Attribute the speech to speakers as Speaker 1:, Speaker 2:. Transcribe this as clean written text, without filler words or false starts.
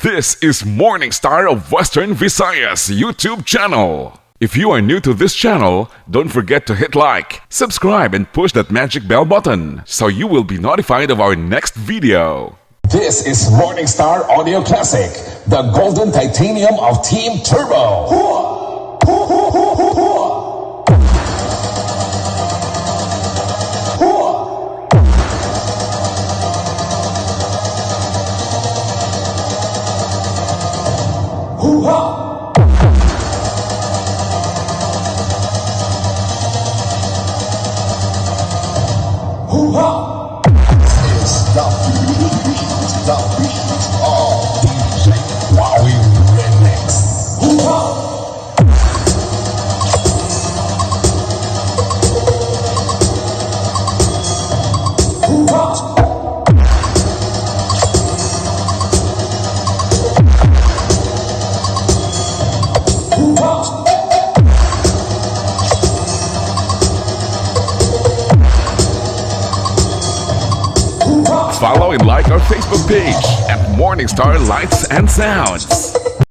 Speaker 1: This is Morning Star of Western Visayas YouTube channel. If you are new to this channel, don't forget to hit like, subscribe, and push that magic bell button so you will be notified of our next video.
Speaker 2: This is Morning Star Audio Classic, the golden titanium of Team Turbo.
Speaker 1: Follow and like our Facebook page at Morning Star Lights and Sounds.